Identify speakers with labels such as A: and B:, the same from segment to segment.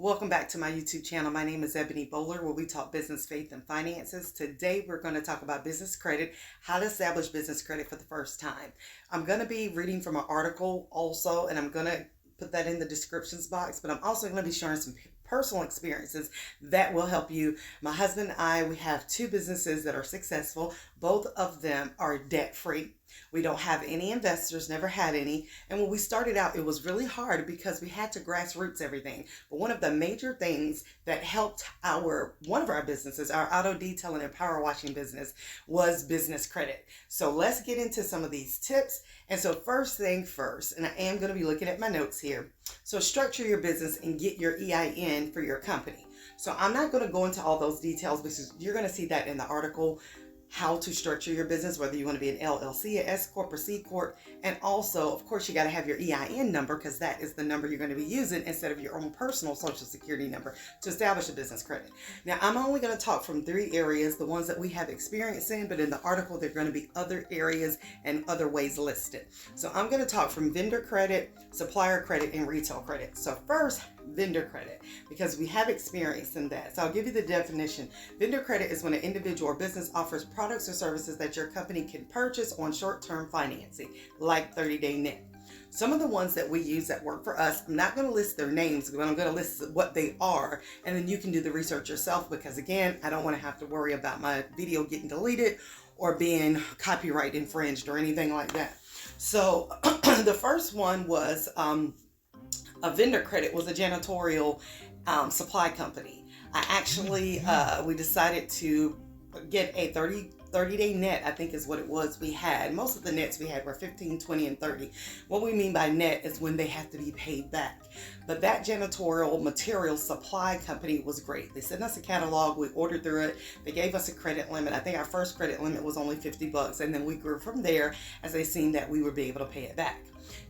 A: Welcome back to my YouTube channel. My name is Ebony Bowler, where we talk business, faith, and finances. Today, we're going to talk about business credit, how to establish business credit for the first time. I'm going to be reading from an article also, and I'm going to put that in the descriptions box, but I'm also going to be sharing some personal experiences that will help you. My husband and I, we have two businesses that are successful. Both of them are debt-free. We don't have any investors, never had any. And when we started out, it was really hard because we had to grassroots everything. But one of the major things that helped one of our businesses, our auto detailing and power washing business, was business credit. So let's get into some of these tips. And so first thing first, and I am going to be looking at my notes here. So structure your business and get your EIN for your company. So I'm not going to go into all those details because you're going to see that in the article, how to structure your business, whether you want to be an LLC, an S Corp, or C Corp. And also, of course, you got to have your EIN number because that is the number you're going to be using instead of your own personal social security number to establish a business credit. Now, I'm only going to talk from 3 areas, the ones that we have experience in, but in the article, there are going to be other areas and other ways listed. So I'm going to talk from vendor credit, supplier credit, and retail credit. So first, vendor credit, because we have experience in that. So I'll give you the definition. Vendor credit is when an individual or business offers products or services that your company can purchase on short-term financing, like 30-day net. Some of the ones that we use that work for us, I'm not going to list their names, but I'm going to list what they are, and then you can do the research yourself, because again, I don't want to have to worry about my video getting deleted or being copyright infringed or anything like that. So the first one was a vendor credit, was a janitorial supply company. I actually, we decided to get a 30-day net, I think is what it was we had. Most of the nets we had were 15, 20, and 30. What we mean by net is when they have to be paid back. But that janitorial material supply company was great. They sent us a catalog, we ordered through it, they gave us a credit limit. I think our first credit limit was only $50, and then we grew from there as they seen that we would be able to pay it back.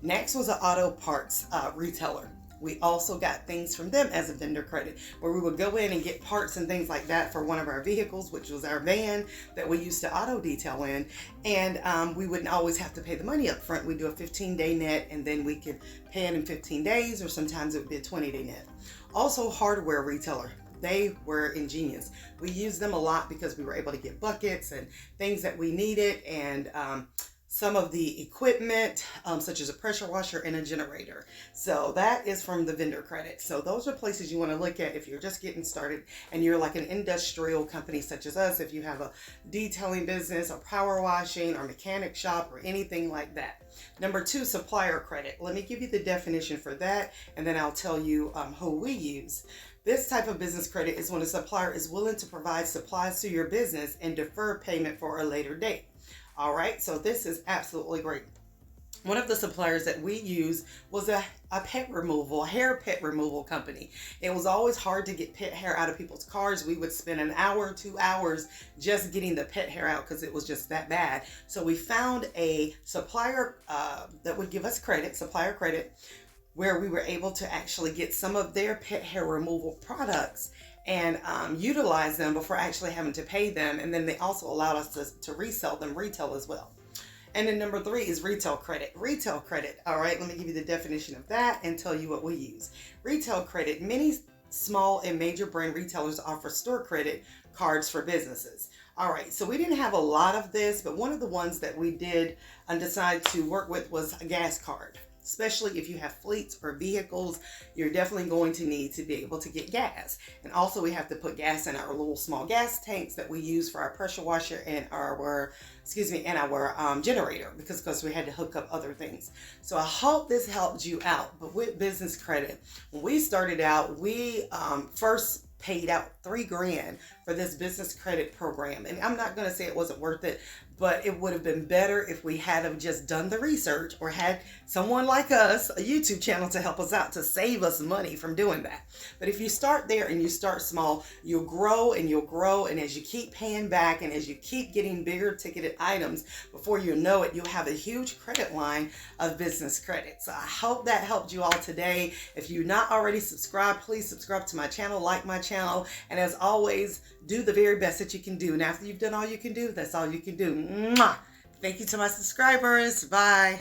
A: Next was an auto parts retailer. We also got things from them as a vendor credit, where we would go in and get parts and things like that for one of our vehicles, which was our van that we used to auto detail in. And we wouldn't always have to pay the money up front. We'd do a 15-day net, and then we could pay it in 15 days, or sometimes it would be a 20-day net. Also, hardware retailer. They were ingenious. We used them a lot because we were able to get buckets and things that we needed, and some of the equipment, such as a pressure washer and a generator. So that is from the vendor credit. So those are places you want to look at if you're just getting started and you're like an industrial company such as us, if you have a detailing business or power washing or mechanic shop or anything like that. Number 2, supplier credit. Let me give you the definition for that, and then I'll tell you who we use. This type of business credit is when a supplier is willing to provide supplies to your business and defer payment for a later date. All right, so this is absolutely great. One of the suppliers that we use was a pet removal, hair pet removal company. It was always hard to get pet hair out of people's cars. We would spend an hour, 2 hours just getting the pet hair out because it was just that bad. So we found a supplier that would give us credit, supplier credit, where we were able to actually get some of their pet hair removal products and utilize them before actually having to pay them. And then they also allowed us to resell them retail as well. And then number 3 is retail credit. Retail credit, all right, let me give you the definition of that and tell you what we use. Retail credit, many small and major brand retailers offer store credit cards for businesses. All right, so we didn't have a lot of this, but one of the ones that we did decide to work with was a gas card. Especially if you have fleets or vehicles, you're definitely going to need to be able to get gas. And also we have to put gas in our little small gas tanks that we use for our pressure washer and our generator, because we had to hook up other things. So I hope this helped you out. But with business credit, when we started out, we first paid out $3,000 for this business credit program. And I'm not going to say it wasn't worth it, but it would have been better if we had have just done the research or had someone like us, a YouTube channel, to help us out to save us money from doing that. But if you start there and you start small, you'll grow and you'll grow. And as you keep paying back and as you keep getting bigger ticketed items, before you know it, you'll have a huge credit line of business credit. So I hope that helped you all today. If you're not already subscribed, please subscribe to my channel, like my channel. And as always, do the very best that you can do. And after you've done all you can do, that's all you can do. Mwah! Thank you to my subscribers. Bye.